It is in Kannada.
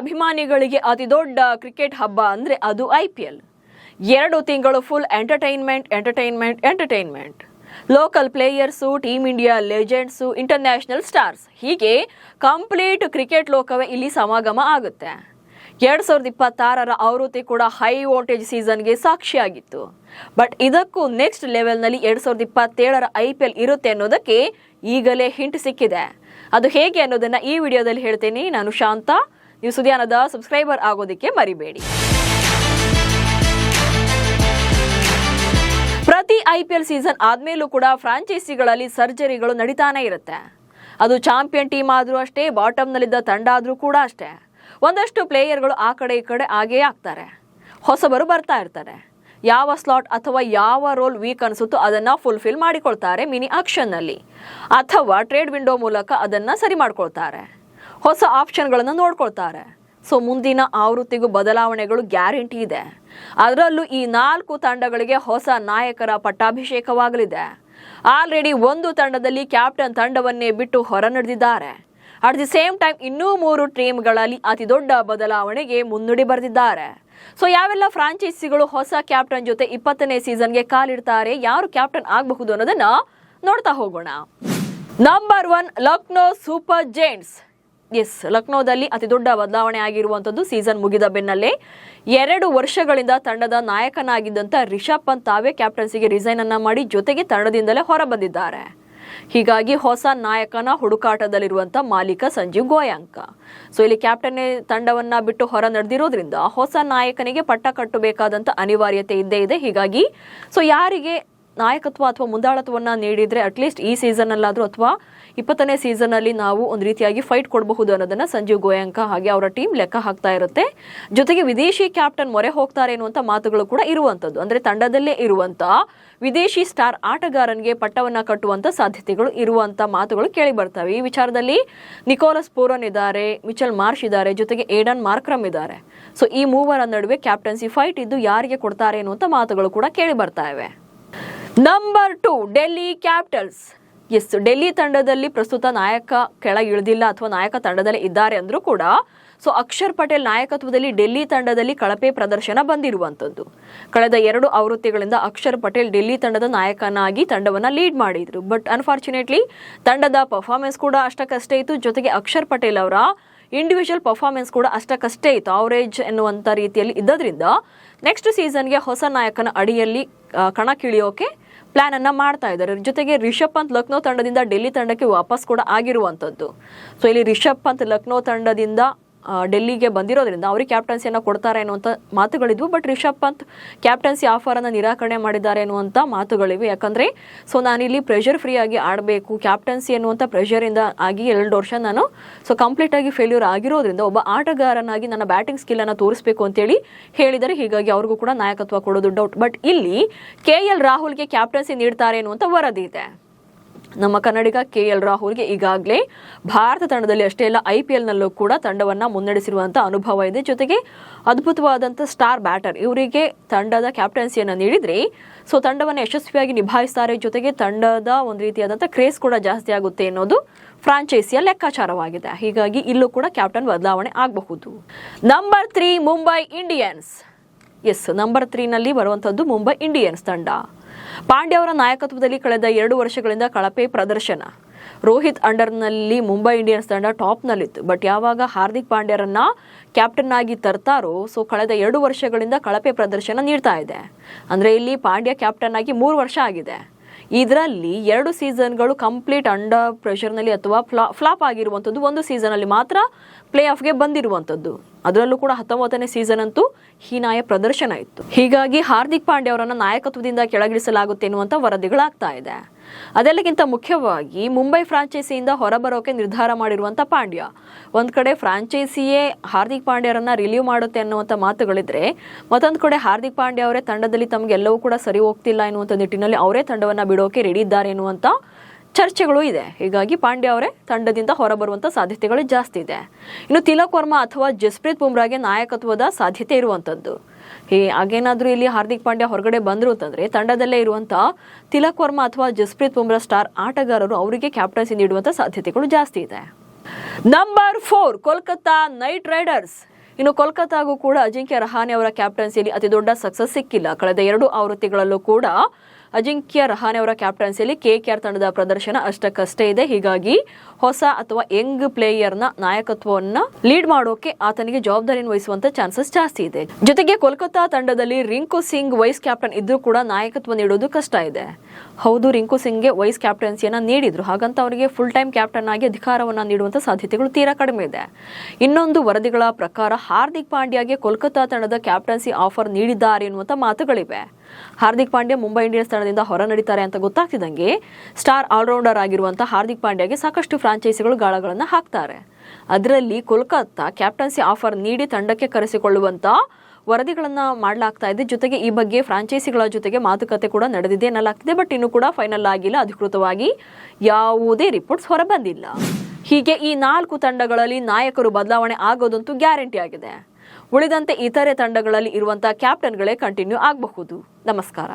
ಅಭಿಮಾನಿಗಳಿಗೆ ಅತಿ ದೊಡ್ಡ ಕ್ರಿಕೆಟ್ ಹಬ್ಬ ಅಂದ್ರೆ ಅದು IPL. 2 ತಿಂಗಳು full entertainment. Local players, team India legends, international stars, ಹೀಗೆ ಕಂಪ್ಲೀಟ್ ಕ್ರಿಕೆಟ್ ಲೋಕವೇ ಇಲ್ಲಿ ಸಮಾಗಮ ಆಗುತ್ತೆ. 2026ರ ಆವೃತ್ತಿ ಕೂಡ ಹೈ ವೋಲ್ಟೇಜ್ ಸೀಸನ್ಗೆ ಸಾಕ್ಷಿಯಾಗಿತ್ತು. ಬಟ್ ಇದಕ್ಕೂ ನೆಕ್ಸ್ಟ್ ಲೆವೆಲ್ನಲ್ಲಿ 2027ರ IPL ಇರುತ್ತೆ ಅನ್ನೋದಕ್ಕೆ ಈಗಲೇ ಹಿಂಟ್ ಸಿಕ್ಕಿದೆ. ಅದು ಹೇಗೆ ಅನ್ನೋದನ್ನ ಈ ವಿಡಿಯೋದಲ್ಲಿ ಹೇಳ್ತೇನೆ. ನಾನು ಶಾಂತ. ನೀವು ಸುದ್ಯಾನದ ಸಬ್ಸ್ಕ್ರೈಬರ್ ಆಗೋದಕ್ಕೆ ಮರಿಬೇಡಿ. ಪ್ರತಿ IPL ಸೀಸನ್ ಆದ್ಮೇಲೂ ಕೂಡ ಫ್ರಾಂಚೈಸಿಗಳಲ್ಲಿ ಸರ್ಜರಿಗಳು ನಡೀತಾನೆ ಇರುತ್ತೆ. ಅದು ಚಾಂಪಿಯನ್ ಟೀಮ್ ಆದ್ರೂ ಅಷ್ಟೇ, ಬಾಟಮ್ನಲ್ಲಿದ್ದ ತಂಡ ಆದ್ರೂ ಕೂಡ ಅಷ್ಟೇ. ಒಂದಷ್ಟು ಪ್ಲೇಯರ್ಗಳು ಆ ಕಡೆ ಈ ಕಡೆ ಆಗೇ ಆಗ್ತಾರೆ. ಹೊಸಬರು ಬರ್ತಾ ಇರ್ತಾರೆ. ಯಾವ ಸ್ಲಾಟ್ ಅಥವಾ ಯಾವ ರೋಲ್ ವೀಕ್ ಅನಿಸುತ್ತೋ ಅದನ್ನ ಫುಲ್ಫಿಲ್ ಮಾಡಿಕೊಳ್ತಾರೆ ಮಿನಿ ಆಕ್ಷನ್ನಲ್ಲಿ, ಅಥವಾ ಟ್ರೇಡ್ ವಿಂಡೋ ಮೂಲಕ ಅದನ್ನ ಸರಿ ಮಾಡ್ಕೊಳ್ತಾರೆ. ಹೊಸ ಆಪ್ಷನ್ಗಳನ್ನು ನೋಡ್ಕೊಳ್ತಾರೆ. ಸೊ ಮುಂದಿನ ಆವೃತ್ತಿಗೂ ಬದಲಾವಣೆಗಳು ಗ್ಯಾರಂಟಿ ಇದೆ. ಅದರಲ್ಲೂ ಈ 4 ತಂಡಗಳಿಗೆ ಹೊಸ ನಾಯಕರ ಪಟ್ಟಾಭಿಷೇಕವಾಗಲಿದೆ. ಆಲ್ರೆಡಿ ಒಂದು ತಂಡದಲ್ಲಿ ಕ್ಯಾಪ್ಟನ್ ತಂಡವನ್ನೇ ಬಿಟ್ಟು ಹೊರ ನಡೆದಿದ್ದಾರೆ. ಅಟ್ ದಿ ಸೇಮ್ ಟೈಮ್ ಇನ್ನೂ 3 ಟೀಮ್ಗಳಲ್ಲಿ ಅತಿ ದೊಡ್ಡ ಬದಲಾವಣೆಗೆ ಮುನ್ನುಡಿ ಬರೆದಿದ್ದಾರೆ. ಸೊ ಯಾವೆಲ್ಲ ಫ್ರಾಂಚೈಸಿಗಳು ಹೊಸ ಕ್ಯಾಪ್ಟನ್ ಜೊತೆ 20ನೇ ಸೀಸನ್ಗೆ ಕಾಲಿಡ್ತಾರೆ, ಯಾರು ಕ್ಯಾಪ್ಟನ್ ಆಗಬಹುದು ಅನ್ನೋದನ್ನ ನೋಡ್ತಾ ಹೋಗೋಣ. Number 1, Lucknow super giants. Yes, ಲಕ್ನೋದಲ್ಲಿ ಅತಿ ದೊಡ್ಡ ಬದಲಾವಣೆ ಆಗಿರುವಂಥದ್ದು ಸೀಸನ್ ಮುಗಿದ ಬೆನ್ನಲ್ಲೇ 2 ವರ್ಷಗಳಿಂದ ತಂಡದ ನಾಯಕನಾಗಿದ್ದಂಥ ರಿಷಬ್ ಪಂತ್ ತಾವೇ ಕ್ಯಾಪ್ಟನ್ಸಿಗೆ ರಿಸೈನ್ ಅನ್ನ ಮಾಡಿ ಜೊತೆಗೆ ತಂಡದಿಂದಲೇ ಹೊರ ಬಂದಿದ್ದಾರೆ. ಹೀಗಾಗಿ ಹೊಸ ನಾಯಕನ ಹುಡುಕಾಟದಲ್ಲಿರುವಂಥ ಮಾಲೀಕ ಸಂಜೀವ್ ಗೋಯಾಂಕ. ಸೊ ಇಲ್ಲಿ ಕ್ಯಾಪ್ಟನ್ ತಂಡವನ್ನ ಬಿಟ್ಟು ಹೊರ ನಡೆದಿರೋದ್ರಿಂದ ಹೊಸ ನಾಯಕನಿಗೆ ಪಟ್ಟ ಕಟ್ಟಬೇಕಾದಂಥ ಅನಿವಾರ್ಯತೆ ಇದ್ದೇ ಇದೆ. ಹೀಗಾಗಿ ಸೊ ಯಾರಿಗೆ ನಾಯಕತ್ವ ಅಥವಾ ಮುಂದಾಳತ್ವವನ್ನು ನೀಡಿದರೆ ಅಟ್ಲೀಸ್ಟ್ ಈ ಸೀಸನ್ನಲ್ಲಾದರೂ ಅಥವಾ 20ನೇ ಸೀಸನ್ನಲ್ಲಿ ನಾವು ಒಂದು ರೀತಿಯಾಗಿ ಫೈಟ್ ಕೊಡಬಹುದು ಅನ್ನೋದನ್ನ ಸಂಜೀವ್ ಗೋಯಾಂಕ ಹಾಗೆ ಅವರ ಟೀಮ್ ಲೆಕ್ಕ ಹಾಕ್ತಾ ಇರುತ್ತೆ. ಜೊತೆಗೆ ವಿದೇಶಿ ಕ್ಯಾಪ್ಟನ್ ಮೊರೆ ಹೋಗ್ತಾರೆ ಎನ್ನುವಂಥ ಮಾತುಗಳು ಕೂಡ ಇರುವಂಥದ್ದು. ಅಂದರೆ ತಂಡದಲ್ಲೇ ಇರುವಂಥ ವಿದೇಶಿ ಸ್ಟಾರ್ ಆಟಗಾರನಿಗೆ ಪಟ್ಟವನ್ನ ಕಟ್ಟುವಂಥ ಸಾಧ್ಯತೆಗಳು ಇರುವಂಥ ಮಾತುಗಳು ಕೇಳಿ ಬರ್ತವೆ. ಈ ವಿಚಾರದಲ್ಲಿ ನಿಕೋಲಸ್ ಪೂರನ್ ಇದ್ದಾರೆ, ಮಿಚೆಲ್ ಮಾರ್ಷ್ ಇದ್ದಾರೆ, ಜೊತೆಗೆ ಏಡನ್ ಮಾರ್ಕ್ರಮ್ ಇದ್ದಾರೆ. ಸೊ ಈ ಮೂವರ ನಡುವೆ ಕ್ಯಾಪ್ಟನ್ಸಿ ಫೈಟ್ ಇದ್ದು ಯಾರಿಗೆ ಕೊಡ್ತಾರೆ ಎನ್ನುವಂಥ ಮಾತುಗಳು ಕೂಡ ಕೇಳಿ ಬರ್ತಾ ಇವೆ. Number 2, Delhi Capitals. Yes, Delhi ತಂಡದಲ್ಲಿ ಪ್ರಸ್ತುತ ನಾಯಕ ಕೆಳಗೆ ಇಳಿದಿಲ್ಲ ಅಥವಾ ನಾಯಕ ತಂಡದಲ್ಲಿ ಇದ್ದಾರೆ ಅಂದ್ರೂ ಕೂಡ ಸೊ ಅಕ್ಷರ್ ಪಟೇಲ್ ನಾಯಕತ್ವದಲ್ಲಿ ಡೆಲ್ಲಿ ತಂಡದಲ್ಲಿ ಕಳಪೆ ಪ್ರದರ್ಶನ ಬಂದಿರುವಂಥದ್ದು. ಕಳೆದ 2 ಆವೃತ್ತಿಗಳಿಂದ ಅಕ್ಷರ್ ಪಟೇಲ್ ಡೆಲ್ಲಿ ತಂಡದ ನಾಯಕನಾಗಿ ತಂಡವನ್ನ ಲೀಡ್ ಮಾಡಿದ್ರು. ಬಟ್ ಅನ್ಫಾರ್ಚುನೇಟ್ಲಿ ತಂಡದ ಪರ್ಫಾರ್ಮೆನ್ಸ್ ಕೂಡ ಅಷ್ಟಕ್ಕಷ್ಟೇ ಇತ್ತು. ಜೊತೆಗೆ ಅಕ್ಷರ್ ಪಟೇಲ್ ಅವರ ಇಂಡಿವಿಜುವಲ್ ಪರ್ಫಾರ್ಮೆನ್ಸ್ ಕೂಡ ಅಷ್ಟಕ್ಕಷ್ಟೇ ಇತ್ತು, ಅವರೇಜ್ ಎನ್ನುವಂಥ ರೀತಿಯಲ್ಲಿ ಇದ್ದದ್ರಿಂದ ನೆಕ್ಸ್ಟ್ ಸೀಸನ್ಗೆ ಹೊಸ ನಾಯಕನ ಅಡಿಯಲ್ಲಿ ಕಣಕ್ಕಿಳಿಯೋಕೆ ಪ್ಲಾನ್ ಅನ್ನ ಮಾಡ್ತಾ ಇದ್ದಾರೆ. ಜೊತೆಗೆ ರಿಷಬ್ ಪಂತ್ ಲಕ್ನೋ ತಂಡದಿಂದ ಡೆಲ್ಲಿ ತಂಡಕ್ಕೆ ವಾಪಸ್ ಕೂಡ ಆಗಿರುವಂಥದ್ದು. ಸೊ ಇಲ್ಲಿ ರಿಷಬ್ ಪಂತ್ ಲಕ್ನೋ ತಂಡದಿಂದ ಡೆಲ್ಲಿಗೆ ಬಂದಿರೋದ್ರಿಂದ ಅವ್ರಿಗೆ ಕ್ಯಾಪ್ಟನ್ಸಿಯನ್ನು ಕೊಡ್ತಾರೆ ಅನ್ನುವಂಥ ಮಾತುಗಳಿದ್ವು. ಬಟ್ ರಿಷಬ್ ಪಂತ್ ಕ್ಯಾಪ್ಟನ್ಸಿ ಆಫರನ್ನು ನಿರಾಕರಣೆ ಮಾಡಿದ್ದಾರೆ ಅನ್ನುವಂಥ ಮಾತುಗಳಿವೆ. ಯಾಕಂದರೆ ಸೊ ನಾನಿಲ್ಲಿ ಪ್ರೆಷರ್ ಫ್ರೀ ಆಗಿ ಆಡಬೇಕು, ಕ್ಯಾಪ್ಟನ್ಸಿ ಅನ್ನುವಂಥ ಪ್ರೆಷರಿಂದ ಆಗಿ 2 ವರ್ಷ ನಾನು ಸೊ ಕಂಪ್ಲೀಟಾಗಿ ಫೇಲ್ಯೂರ್ ಆಗಿರೋದ್ರಿಂದ ಒಬ್ಬ ಆಟಗಾರನಾಗಿ ನನ್ನ ಬ್ಯಾಟಿಂಗ್ ಸ್ಕಿಲ್ಲನ್ನು ತೋರಿಸಬೇಕು ಅಂತೇಳಿ ಹೇಳಿದರೆ. ಹೀಗಾಗಿ ಅವ್ರಿಗೂ ಕೂಡ ನಾಯಕತ್ವ ಕೊಡೋದು ಡೌಟ್. ಬಟ್ ಇಲ್ಲಿ KL ರಾಹುಲ್ಗೆ ಕ್ಯಾಪ್ಟನ್ಸಿ ನೀಡ್ತಾರೆ ಅನ್ನುವಂಥ ವರದಿ ಇದೆ. ನಮ್ಮ ಕನ್ನಡಿಗ KL ರಾಹುಲ್ಗೆ ಈಗಾಗಲೇ ಭಾರತ ತಂಡದಲ್ಲಿ ಅಷ್ಟೇ ಅಲ್ಲ IPLನಲ್ಲೂ ಕೂಡ ತಂಡವನ್ನು ಮುನ್ನಡೆಸಿರುವಂಥ ಅನುಭವ ಇದೆ. ಜೊತೆಗೆ ಅದ್ಭುತವಾದಂಥ ಸ್ಟಾರ್ ಬ್ಯಾಟರ್, ಇವರಿಗೆ ತಂಡದ ಕ್ಯಾಪ್ಟನ್ಸಿಯನ್ನು ನೀಡಿದರೆ ಸೊ ತಂಡವನ್ನು ಯಶಸ್ವಿಯಾಗಿ ನಿಭಾಯಿಸ್ತಾರೆ. ಜೊತೆಗೆ ತಂಡದ ಒಂದು ರೀತಿಯಾದಂಥ ಕ್ರೇಸ್ ಕೂಡ ಜಾಸ್ತಿ ಆಗುತ್ತೆ ಅನ್ನೋದು ಫ್ರಾಂಚೈಸಿಯ ಲೆಕ್ಕಾಚಾರವಾಗಿದೆ. ಹೀಗಾಗಿ ಇಲ್ಲೂ ಕೂಡ ಕ್ಯಾಪ್ಟನ್ ಬದಲಾವಣೆ ಆಗಬಹುದು. Number 3, Mumbai Indians. Yes, number 3ನಲ್ಲಿ ಬರುವಂಥದ್ದು ಮುಂಬೈ ಇಂಡಿಯನ್ಸ್ ತಂಡ. ಪಾಂಡ್ಯ ಅವರ ನಾಯಕತ್ವದಲ್ಲಿ ಕಳೆದ 2 ವರ್ಷಗಳಿಂದ ಕಳಪೆ ಪ್ರದರ್ಶನ. ರೋಹಿತ್ ಅಂಡರ್ನಲ್ಲಿ ಮುಂಬೈ ಇಂಡಿಯನ್ಸ್ ತಂಡ ಟಾಪ್ನಲ್ಲಿತ್ತು. ಬಟ್ ಯಾವಾಗ ಹಾರ್ದಿಕ್ ಪಾಂಡ್ಯರನ್ನ ಕ್ಯಾಪ್ಟನ್ ಆಗಿ ತರ್ತಾರೋ ಸೊ ಕಳೆದ 2 ವರ್ಷಗಳಿಂದ ಕಳಪೆ ಪ್ರದರ್ಶನ ನೀಡ್ತಾ ಇದೆ. ಅಂದರೆ ಇಲ್ಲಿ ಪಾಂಡ್ಯ ಕ್ಯಾಪ್ಟನ್ ಆಗಿ 3 ವರ್ಷ ಆಗಿದೆ. ಇದರಲ್ಲಿ 2 ಸೀಸನ್ಗಳು ಕಂಪ್ಲೀಟ್ ಅಂಡರ್ ಪ್ರೆಷರ್ನಲ್ಲಿ ಅಥವಾ ಫ್ಲಾಪ್ ಆಗಿರುವಂಥದ್ದು. 1 ಸೀಸನಲ್ಲಿ ಮಾತ್ರ ಪ್ಲೇ ಆಫ್ಗೆ ಬಂದಿರುವಂಥದ್ದು. ಅದರಲ್ಲೂ ಕೂಡ 19ನೇ ಸೀಸನ್ ಅಂತೂ ಹೀನಾಯ ಪ್ರದರ್ಶನ ಇತ್ತು. ಹೀಗಾಗಿ ಹಾರ್ದಿಕ್ ಪಾಂಡ್ಯ ಅವರನ್ನು ನಾಯಕತ್ವದಿಂದ ಕೆಳಗಿಳಿಸಲಾಗುತ್ತೆ ಎನ್ನುವಂಥ ವರದಿಗಳಾಗ್ತಾ ಇದೆ. ಅದೆಲ್ಲಕ್ಕಿಂತ ಮುಖ್ಯವಾಗಿ ಮುಂಬೈ ಫ್ರಾಂಚೈಸಿಯಿಂದ ಹೊರಬರೋಕೆ ನಿರ್ಧಾರ ಮಾಡಿರುವಂಥ ಪಾಂಡ್ಯ, ಒಂದು ಕಡೆ ಫ್ರಾಂಚೈಸಿಯೇ ಹಾರ್ದಿಕ್ ಪಾಂಡ್ಯರನ್ನ ರಿಲೀವ್ ಮಾಡುತ್ತೆ ಅನ್ನುವಂಥ ಮಾತುಗಳಿದ್ರೆ, ಮತ್ತೊಂದು ಕಡೆ ಹಾರ್ದಿಕ್ ಪಾಂಡ್ಯ ಅವರೇ ತಂಡದಲ್ಲಿ ತಮಗೆಲ್ಲವೂ ಕೂಡ ಸರಿ ಹೋಗ್ತಿಲ್ಲ ಎನ್ನುವಂಥ ನಿಟ್ಟಿನಲ್ಲಿ ಅವರೇ ತಂಡವನ್ನು ಬಿಡೋಕೆ ರೆಡಿ ಇದ್ದಾರೆ ಎನ್ನುವಂಥ ಚರ್ಚೆಗಳು ಇದೆ. ಹೀಗಾಗಿ ಪಾಂಡ್ಯ ಅವರೇ ತಂಡದಿಂದ ಹೊರಬರುವಂಥ ಸಾಧ್ಯತೆಗಳು ಜಾಸ್ತಿ ಇದೆ. ಇನ್ನು ತಿಲಕ್ ವರ್ಮಾ ಅಥವಾ ಜಸ್ಪ್ರೀತ್ ಬುಮ್ರಾಗೆ ನಾಯಕತ್ವದ ಸಾಧ್ಯತೆ ಇರುವಂಥದ್ದು. ಹಾಗೇನಾದರೂ ಇಲ್ಲಿ ಹಾರ್ದಿಕ್ ಪಾಂಡ್ಯ ಹೊರಗಡೆ ಬಂದರು ಅಂತಂದರೆ ತಂಡದಲ್ಲೇ ಇರುವಂಥ ತಿಲಕ್ ವರ್ಮಾ ಅಥವಾ ಜಸ್ಪ್ರೀತ್ ಬುಮ್ರಾ ಸ್ಟಾರ್ ಆಟಗಾರರು ಅವರಿಗೆ ಕ್ಯಾಪ್ಟನ್ಸಿ ನೀಡುವಂಥ ಸಾಧ್ಯತೆಗಳು ಜಾಸ್ತಿ ಇದೆ. Number 4 Kolkata night Riders. ಇನ್ನು ಕೋಲ್ಕತ್ತಾಗೂ ಕೂಡ ಅಜಿಂಕ್ಯ ರಹಾನೆ ಅವರ ಕ್ಯಾಪ್ಟನ್ಸಿಯಲ್ಲಿ ಅತಿ ದೊಡ್ಡ ಸಕ್ಸಸ್ ಸಿಕ್ಕಿಲ್ಲ. ಕಳೆದ 2 ಆವೃತ್ತಿಗಳಲ್ಲೂ ಕೂಡ ಅಜಿಂಕ್ಯ ರಹಾನೆ ಅವರ ಕ್ಯಾಪ್ಟನ್ಸಿಯಲ್ಲಿ ಕೆಕೆಆರ್ ತಂಡದ ಪ್ರದರ್ಶನ ಅಷ್ಟಕ್ಕಷ್ಟೇ ಇದೆ. ಹೀಗಾಗಿ ಹೊಸ ಅಥವಾ ಯಂಗ್ ಪ್ಲೇಯರ್ನ ನಾಯಕತ್ವವನ್ನು ಲೀಡ್ ಮಾಡೋಕೆ ಆತನಿಗೆ ಜವಾಬ್ದಾರಿಯನ್ನು ವಹಿಸುವಂತ ಚಾನ್ಸಸ್ ಜಾಸ್ತಿ ಇದೆ. ಜೊತೆಗೆ ಕೋಲ್ಕತ್ತಾ ತಂಡದಲ್ಲಿ ರಿಂಕು ಸಿಂಗ್ ವೈಸ್ ಕ್ಯಾಪ್ಟನ್ ಇದ್ರೂ ಕೂಡ ನಾಯಕತ್ವ ನೀಡೋದು ಕಷ್ಟ ಇದೆ. ಹೌದು, ರಿಂಕು ಸಿಂಗ್ಗೆ ವೈಸ್ ಕ್ಯಾಪ್ಟನ್ಸಿಯನ್ನ ನೀಡಿದ್ರು, ಹಾಗಂತ ಅವರಿಗೆ ಫುಲ್ ಟೈಮ್ ಕ್ಯಾಪ್ಟನ್ ಆಗಿ ಅಧಿಕಾರವನ್ನ ನೀಡುವಂತ ಸಾಧ್ಯತೆಗಳು ತೀರಾ ಕಡಿಮೆ ಇದೆ. ಇನ್ನೊಂದು ವರದಿಗಳ ಪ್ರಕಾರ ಹಾರ್ದಿಕ್ ಪಾಂಡ್ಯಗೆ ಕೋಲ್ಕತ್ತಾ ತಂಡದ ಕ್ಯಾಪ್ಟನ್ಸಿ ಆಫರ್ ನೀಡಿದ್ದಾರೆ ಎನ್ನುವಂತ ಮಾತುಗಳಿವೆ. ಹಾರ್ದಿಕ್ ಪಾಂಡ್ಯ ಮುಂಬೈ ಇಂಡಿಯನ್ಸ್ ತಂಡದಿಂದ ಹೊರ ನಡೀತಾರೆ ಅಂತ ಗೊತ್ತಾಗ್ತಿದ್ದಂಗೆ ಸ್ಟಾರ್ ಆಲ್ರೌಂಡರ್ ಆಗಿರುವಂತಹ ಹಾರ್ದಿಕ್ ಪಾಂಡ್ಯಗೆ ಸಾಕಷ್ಟು ಫ್ರಾಂಚೈಸಿಗಳು ಗಾಳಗಳನ್ನು ಹಾಕ್ತಾರೆ. ಅದರಲ್ಲಿ ಕೋಲ್ಕತ್ತಾ ಕ್ಯಾಪ್ಟನ್ಸಿ ಆಫರ್ ನೀಡಿ ತಂಡಕ್ಕೆ ಕರೆಸಿಕೊಳ್ಳುವಂತ ವರದಿಗಳನ್ನ ಮಾಡಲಾಗ್ತಾ ಇದೆ. ಜೊತೆಗೆ ಈ ಬಗ್ಗೆ ಫ್ರಾಂಚೈಸಿಗಳ ಜೊತೆಗೆ ಮಾತುಕತೆ ಕೂಡ ನಡೆದಿದೆ ಎನ್ನಲಾಗ್ತಿದೆ. ಬಟ್ ಇನ್ನೂ ಕೂಡ ಫೈನಲ್ ಆಗಿಲ್ಲ, ಅಧಿಕೃತವಾಗಿ ಯಾವುದೇ ರಿಪೋರ್ಟ್ಸ್ ಹೊರಬಂದಿಲ್ಲ. ಹೀಗೆ ಈ 4 ತಂಡಗಳಲ್ಲಿ ನಾಯಕರು ಬದಲಾವಣೆ ಆಗೋದಂತೂ ಗ್ಯಾರಂಟಿ ಆಗಿದೆ. ಉಳಿದಂತೆ ಇತರೆ ತಂಡಗಳಲ್ಲಿ ಇರುವಂತಹ ಕ್ಯಾಪ್ಟನ್ಗಳೇ ಕಂಟಿನ್ಯೂ ಆಗಬಹುದು. ನಮಸ್ಕಾರ.